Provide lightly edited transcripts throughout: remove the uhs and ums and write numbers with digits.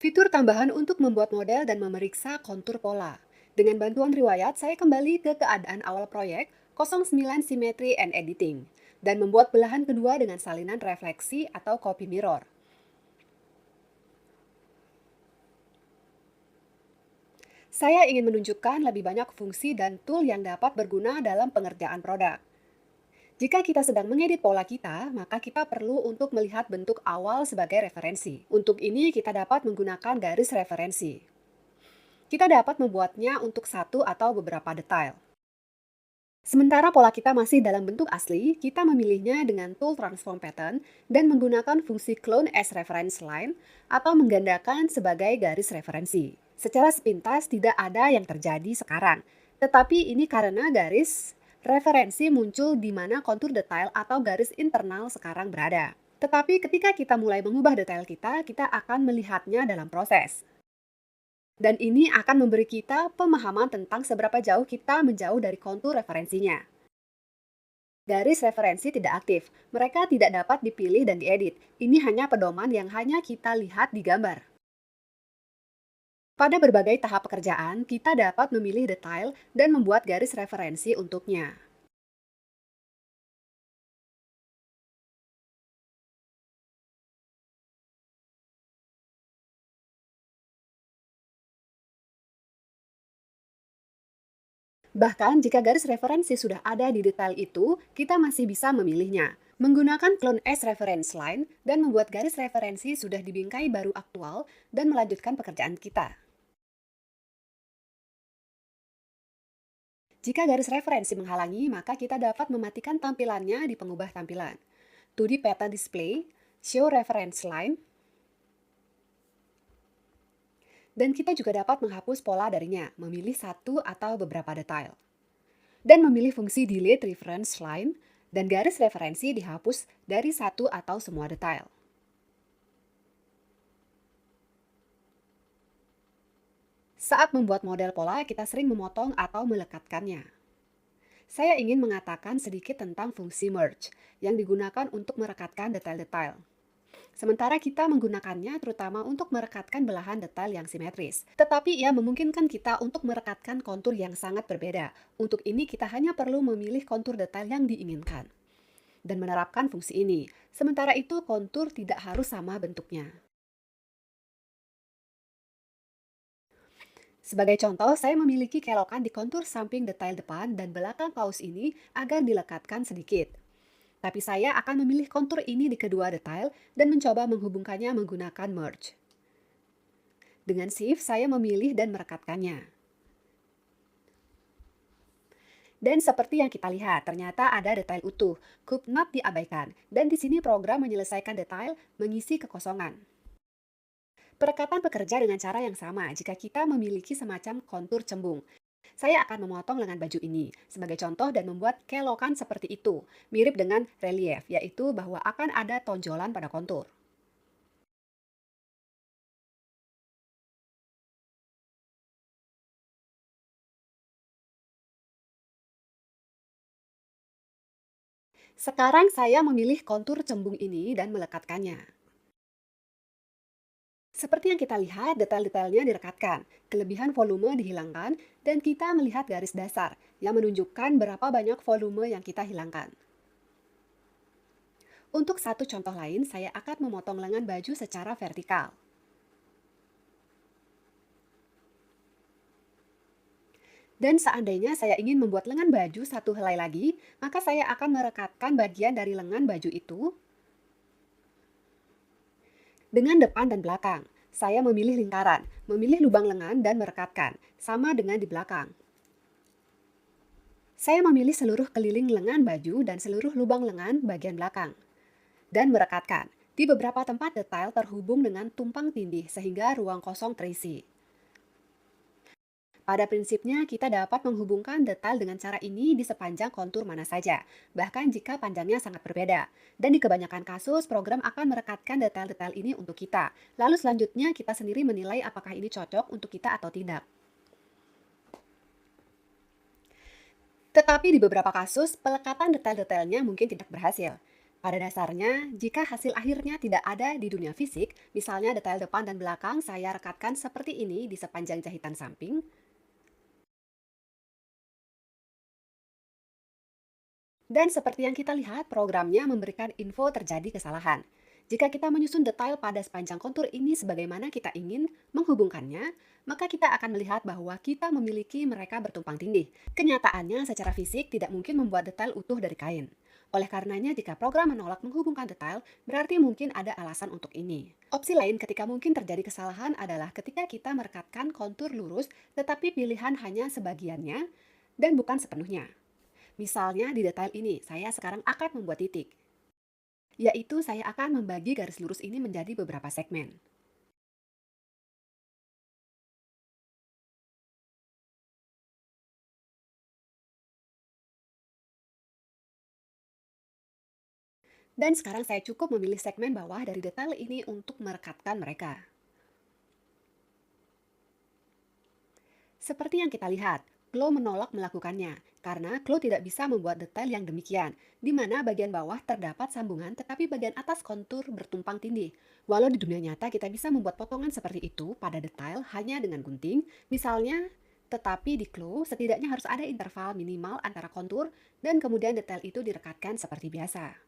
Fitur tambahan untuk membuat model dan memeriksa kontur pola. Dengan bantuan riwayat, saya kembali ke keadaan awal proyek 09 Symmetry and Editing dan membuat belahan kedua dengan salinan refleksi atau copy mirror. Saya ingin menunjukkan lebih banyak fungsi dan tool yang dapat berguna dalam pengerjaan produk. Jika kita sedang mengedit pola kita, maka kita perlu untuk melihat bentuk awal sebagai referensi. Untuk ini, kita dapat menggunakan garis referensi. Kita dapat membuatnya untuk satu atau beberapa detail. Sementara pola kita masih dalam bentuk asli, kita memilihnya dengan tool transform pattern dan menggunakan fungsi clone as reference line atau menggandakan sebagai garis referensi. Secara sepintas tidak ada yang terjadi sekarang, tetapi ini karena garis referensi muncul di mana kontur detail atau garis internal sekarang berada. Tetapi ketika kita mulai mengubah detail kita akan melihatnya dalam proses. Dan ini akan memberi kita pemahaman tentang seberapa jauh kita menjauh dari kontur referensinya. Garis referensi tidak aktif, mereka tidak dapat dipilih dan diedit. Ini hanya pedoman yang hanya kita lihat di gambar. Pada berbagai tahap pekerjaan, kita dapat memilih detail dan membuat garis referensi untuknya. Bahkan jika garis referensi sudah ada di detail itu, kita masih bisa memilihnya. Menggunakan clone as reference line dan membuat garis referensi sudah dibingkai baru aktual dan melanjutkan pekerjaan kita. Jika garis referensi menghalangi, maka kita dapat mematikan tampilannya di pengubah tampilan. 2D Pattern Display, Show Reference Line, dan kita juga dapat menghapus pola darinya, memilih satu atau beberapa detail. Dan memilih fungsi Delete Reference Line, dan garis referensi dihapus dari satu atau semua detail. Saat membuat model pola, kita sering memotong atau melekatkannya. Saya ingin mengatakan sedikit tentang fungsi merge yang digunakan untuk merekatkan detail-detail. Sementara kita menggunakannya terutama untuk merekatkan belahan detail yang simetris. Tetapi ia memungkinkan kita untuk merekatkan kontur yang sangat berbeda. Untuk ini kita hanya perlu memilih kontur detail yang diinginkan dan menerapkan fungsi ini. Sementara itu kontur tidak harus sama bentuknya. Sebagai contoh, saya memiliki kelokan di kontur samping detail depan dan belakang paus ini agar dilekatkan sedikit. Tapi saya akan memilih kontur ini di kedua detail dan mencoba menghubungkannya menggunakan merge. Dengan shift, saya memilih dan merekatkannya. Dan seperti yang kita lihat, ternyata ada detail utuh, could not diabaikan, dan di sini program menyelesaikan detail mengisi kekosongan. Perekatan bekerja dengan cara yang sama jika kita memiliki semacam kontur cembung. Saya akan memotong lengan baju ini sebagai contoh dan membuat kelokan seperti itu, mirip dengan relief, yaitu bahwa akan ada tonjolan pada kontur. Sekarang saya memilih kontur cembung ini dan melekatkannya. Seperti yang kita lihat, detail-detailnya direkatkan, kelebihan volume dihilangkan, dan kita melihat garis dasar yang menunjukkan berapa banyak volume yang kita hilangkan. Untuk satu contoh lain, saya akan memotong lengan baju secara vertikal. Dan seandainya saya ingin membuat lengan baju satu helai lagi, maka saya akan merekatkan bagian dari lengan baju itu dengan depan dan belakang. Saya memilih lingkaran, memilih lubang lengan dan merekatkan, sama dengan di belakang. Saya memilih seluruh keliling lengan baju dan seluruh lubang lengan bagian belakang. Dan merekatkan. Di beberapa tempat detail terhubung dengan tumpang tindih sehingga ruang kosong terisi. Pada prinsipnya, kita dapat menghubungkan detail dengan cara ini di sepanjang kontur mana saja, bahkan jika panjangnya sangat berbeda. Dan di kebanyakan kasus, program akan merekatkan detail-detail ini untuk kita. Lalu selanjutnya, kita sendiri menilai apakah ini cocok untuk kita atau tidak. Tetapi di beberapa kasus, pelekatan detail-detailnya mungkin tidak berhasil. Pada dasarnya, jika hasil akhirnya tidak ada di dunia fisik, misalnya detail depan dan belakang saya rekatkan seperti ini di sepanjang jahitan samping, dan seperti yang kita lihat, programnya memberikan info terjadi kesalahan. Jika kita menyusun detail pada sepanjang kontur ini sebagaimana kita ingin menghubungkannya, maka kita akan melihat bahwa kita memiliki mereka bertumpang tindih. Kenyataannya, secara fisik tidak mungkin membuat detail utuh dari kain. Oleh karenanya, jika program menolak menghubungkan detail, berarti mungkin ada alasan untuk ini. Opsi lain ketika mungkin terjadi kesalahan adalah ketika kita merekatkan kontur lurus, tetapi pilihan hanya sebagiannya dan bukan sepenuhnya. Misalnya di detail ini, saya sekarang akan membuat titik, yaitu saya akan membagi garis lurus ini menjadi beberapa segmen. Dan sekarang saya cukup memilih segmen bawah dari detail ini untuk merekatkan mereka. Seperti yang kita lihat, Chloe menolak melakukannya karena Chloe tidak bisa membuat detail yang demikian, di mana bagian bawah terdapat sambungan tetapi bagian atas kontur bertumpang tindih. Walau di dunia nyata kita bisa membuat potongan seperti itu pada detail hanya dengan gunting, misalnya, tetapi di Chloe setidaknya harus ada interval minimal antara kontur dan kemudian detail itu direkatkan seperti biasa.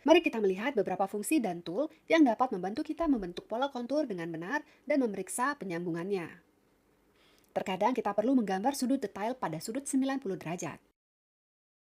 Mari kita melihat beberapa fungsi dan tool yang dapat membantu kita membentuk pola kontur dengan benar dan memeriksa penyambungannya. Terkadang kita perlu menggambar sudut detail pada sudut 90 derajat.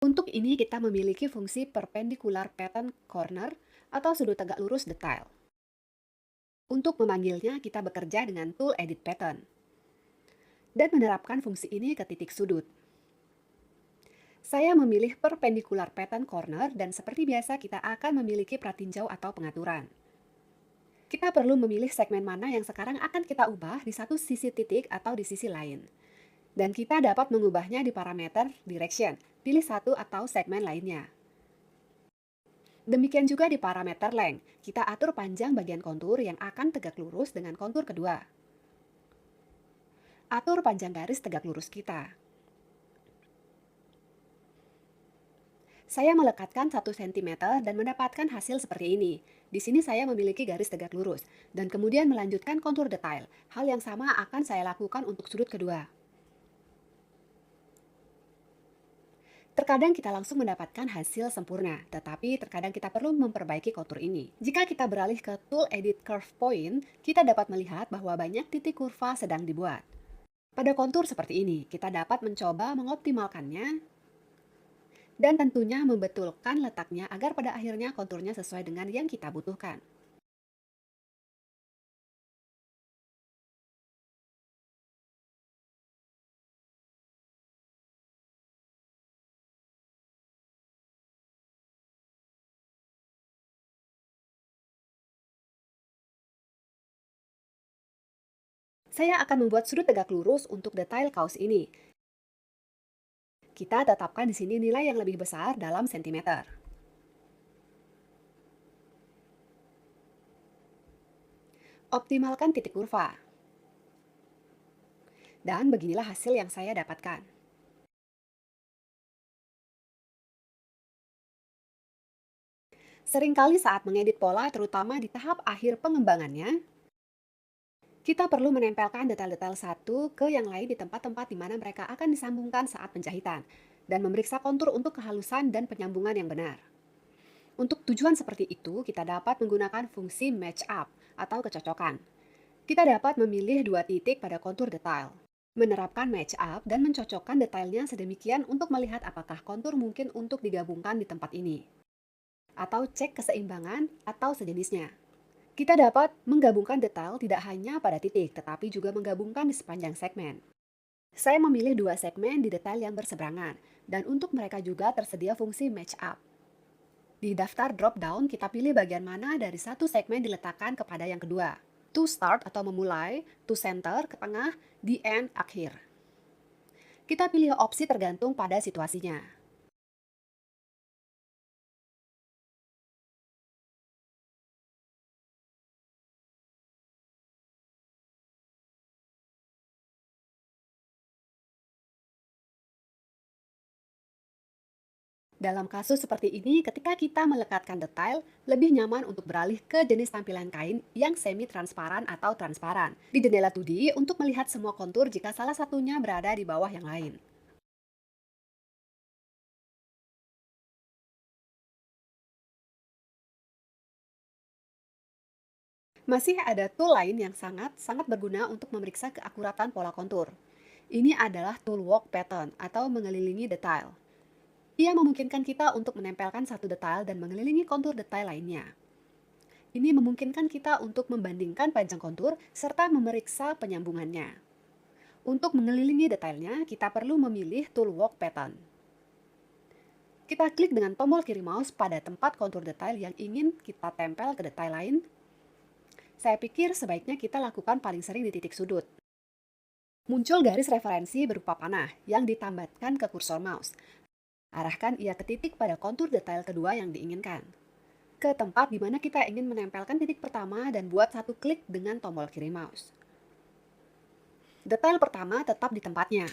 Untuk ini kita memiliki fungsi perpendicular pattern corner atau sudut tegak lurus detail. Untuk memanggilnya kita bekerja dengan tool edit pattern dan menerapkan fungsi ini ke titik sudut. Saya memilih perpendicular pattern corner dan seperti biasa kita akan memiliki pratinjau atau pengaturan. Kita perlu memilih segmen mana yang sekarang akan kita ubah di satu sisi titik atau di sisi lain. Dan kita dapat mengubahnya di parameter direction, pilih satu atau segmen lainnya. Demikian juga di parameter length, kita atur panjang bagian kontur yang akan tegak lurus dengan kontur kedua. Atur panjang garis tegak lurus kita. Saya melekatkan 1 cm dan mendapatkan hasil seperti ini. Di sini saya memiliki garis tegak lurus, dan kemudian melanjutkan kontur detail. Hal yang sama akan saya lakukan untuk sudut kedua. Terkadang kita langsung mendapatkan hasil sempurna, tetapi terkadang kita perlu memperbaiki kontur ini. Jika kita beralih ke tool edit curve point, kita dapat melihat bahwa banyak titik kurva sedang dibuat. Pada kontur seperti ini, kita dapat mencoba mengoptimalkannya dan tentunya membetulkan letaknya agar pada akhirnya konturnya sesuai dengan yang kita butuhkan. Saya akan membuat sudut tegak lurus untuk detail kaos ini. Kita tetapkan di sini nilai yang lebih besar dalam sentimeter. Optimalkan titik kurva. Dan beginilah hasil yang saya dapatkan. Seringkali saat mengedit pola, terutama di tahap akhir pengembangannya, kita perlu menempelkan detail-detail satu ke yang lain di tempat-tempat di mana mereka akan disambungkan saat penjahitan, dan memeriksa kontur untuk kehalusan dan penyambungan yang benar. Untuk tujuan seperti itu, kita dapat menggunakan fungsi match up atau kecocokan. Kita dapat memilih dua titik pada kontur detail, menerapkan match up dan mencocokkan detailnya sedemikian untuk melihat apakah kontur mungkin untuk digabungkan di tempat ini, atau cek keseimbangan atau sejenisnya. Kita dapat menggabungkan detail tidak hanya pada titik, tetapi juga menggabungkan di sepanjang segmen. Saya memilih dua segmen di detail yang berseberangan, dan untuk mereka juga tersedia fungsi match up. Di daftar drop-down, kita pilih bagian mana dari satu segmen diletakkan kepada yang kedua. To start atau memulai, to center ke tengah, the end akhir. Kita pilih opsi tergantung pada situasinya. Dalam kasus seperti ini, ketika kita melekatkan detail, lebih nyaman untuk beralih ke jenis tampilan kain yang semi-transparan atau transparan. Di jendela 2D untuk melihat semua kontur jika salah satunya berada di bawah yang lain. Masih ada tool lain yang sangat berguna untuk memeriksa keakuratan pola kontur. Ini adalah tool walk pattern atau mengelilingi detail. Ia memungkinkan kita untuk menempelkan satu detail dan mengelilingi kontur detail lainnya. Ini memungkinkan kita untuk membandingkan panjang kontur serta memeriksa penyambungannya. Untuk mengelilingi detailnya, kita perlu memilih tool walk pattern. Kita klik dengan tombol kiri mouse pada tempat kontur detail yang ingin kita tempel ke detail lain. Saya pikir sebaiknya kita lakukan paling sering di titik sudut. Muncul garis referensi berupa panah yang ditambatkan ke kursor mouse. Arahkan ia ke titik pada kontur detail kedua yang diinginkan. Ke tempat di mana kita ingin menempelkan titik pertama dan buat satu klik dengan tombol kiri mouse. Detail pertama tetap di tempatnya.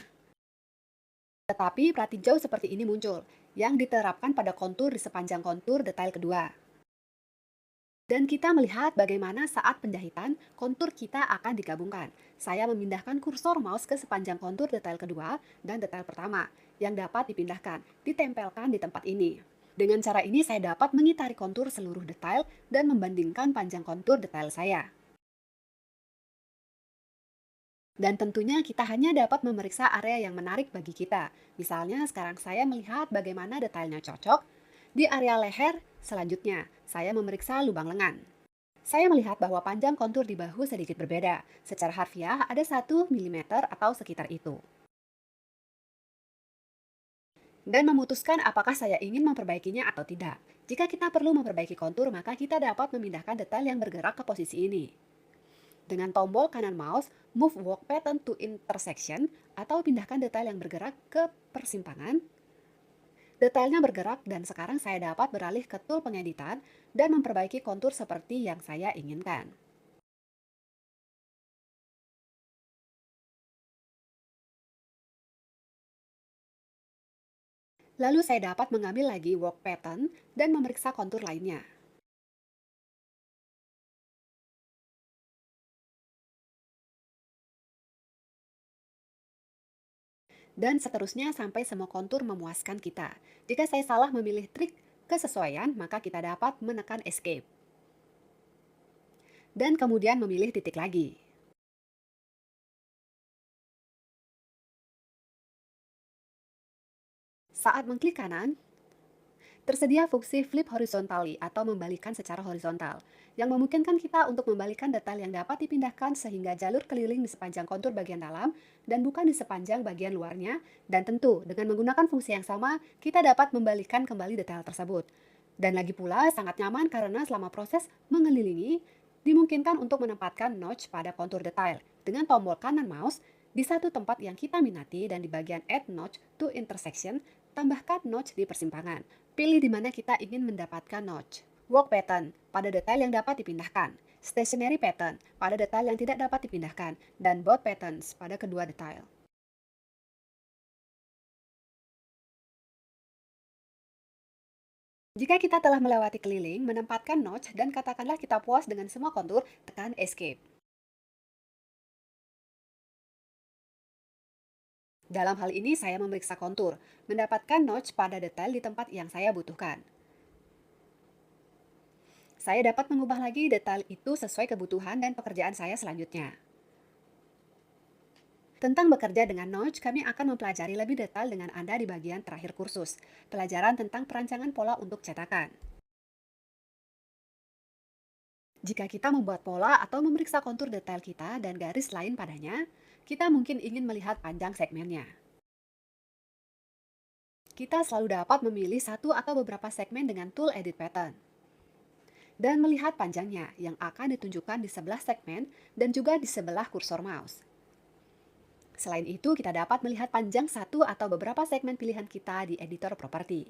Tetapi plat hijau seperti ini muncul, yang diterapkan pada kontur di sepanjang kontur detail kedua. Dan kita melihat bagaimana saat penjahitan, kontur kita akan digabungkan. Saya memindahkan kursor mouse ke sepanjang kontur detail kedua dan detail pertama, yang dapat dipindahkan, ditempelkan di tempat ini. Dengan cara ini saya dapat mengitari kontur seluruh detail dan membandingkan panjang kontur detail saya. Dan tentunya kita hanya dapat memeriksa area yang menarik bagi kita. Misalnya sekarang saya melihat bagaimana detailnya cocok. Di area leher, selanjutnya saya memeriksa lubang lengan. Saya melihat bahwa panjang kontur di bahu sedikit berbeda. Secara harfiah ada 1 mm atau sekitar itu. Dan memutuskan apakah saya ingin memperbaikinya atau tidak. Jika kita perlu memperbaiki kontur, maka kita dapat memindahkan detail yang bergerak ke posisi ini. Dengan tombol kanan mouse, move walk pattern to intersection atau pindahkan detail yang bergerak ke persimpangan. Detailnya bergerak dan sekarang saya dapat beralih ke tool pengeditan dan memperbaiki kontur seperti yang saya inginkan. Lalu saya dapat mengambil lagi walk pattern dan memeriksa kontur lainnya. Dan seterusnya sampai semua kontur memuaskan kita. Jika saya salah memilih trik kesesuaian, maka kita dapat menekan escape. Dan kemudian memilih titik lagi. Saat mengklik kanan, tersedia fungsi flip horizontally atau membalikan secara horizontal, yang memungkinkan kita untuk membalikan detail yang dapat dipindahkan sehingga jalur keliling di sepanjang kontur bagian dalam dan bukan di sepanjang bagian luarnya, dan tentu dengan menggunakan fungsi yang sama, kita dapat membalikan kembali detail tersebut. Dan lagi pula sangat nyaman karena selama proses mengelilingi, dimungkinkan untuk menempatkan notch pada kontur detail dengan tombol kanan mouse di satu tempat yang kita minati dan di bagian Add Notch to Intersection, tambahkan notch di persimpangan. Pilih di mana kita ingin mendapatkan notch. Walk pattern pada detail yang dapat dipindahkan. Stationary pattern pada detail yang tidak dapat dipindahkan. Dan both patterns pada kedua detail. Jika kita telah melewati keliling, menempatkan notch dan katakanlah kita puas dengan semua kontur, tekan Escape. Dalam hal ini saya memeriksa kontur, mendapatkan notch pada detail di tempat yang saya butuhkan. Saya dapat mengubah lagi detail itu sesuai kebutuhan dan pekerjaan saya selanjutnya. Tentang bekerja dengan notch, kami akan mempelajari lebih detail dengan Anda di bagian terakhir kursus. Pelajaran tentang perancangan pola untuk cetakan. Jika kita membuat pola atau memeriksa kontur detail kita dan garis lain padanya, kita mungkin ingin melihat panjang segmennya. Kita selalu dapat memilih satu atau beberapa segmen dengan tool Edit Pattern dan melihat panjangnya yang akan ditunjukkan di sebelah segmen dan juga di sebelah kursor mouse. Selain itu, kita dapat melihat panjang satu atau beberapa segmen pilihan kita di editor properti.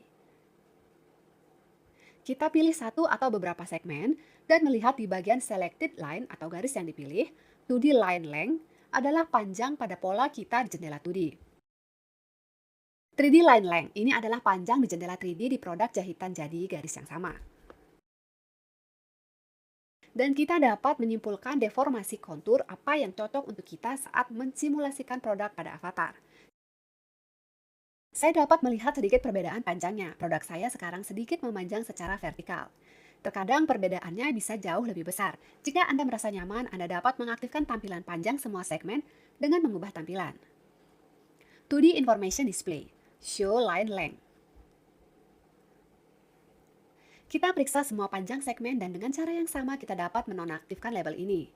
Kita pilih satu atau beberapa segmen dan melihat di bagian selected line atau garis yang dipilih, 2D line length adalah panjang pada pola kita di jendela 2D. 3D line length ini adalah panjang di jendela 3D di produk jahitan jadi garis yang sama. Dan kita dapat menyimpulkan deformasi kontur apa yang cocok untuk kita saat mensimulasikan produk pada avatar. Saya dapat melihat sedikit perbedaan panjangnya. Produk saya sekarang sedikit memanjang secara vertikal. Terkadang perbedaannya bisa jauh lebih besar. Jika Anda merasa nyaman, Anda dapat mengaktifkan tampilan panjang semua segmen dengan mengubah tampilan. 2D Information Display, Show Line Length. Kita periksa semua panjang segmen dan dengan cara yang sama kita dapat menonaktifkan label ini.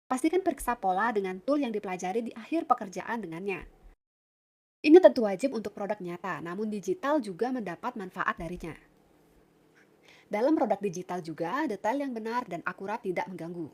Pastikan periksa pola dengan tool yang dipelajari di akhir pekerjaan dengannya. Ini tentu wajib untuk produk nyata, namun digital juga mendapat manfaat darinya. Dalam produk digital juga, detail yang benar dan akurat tidak mengganggu.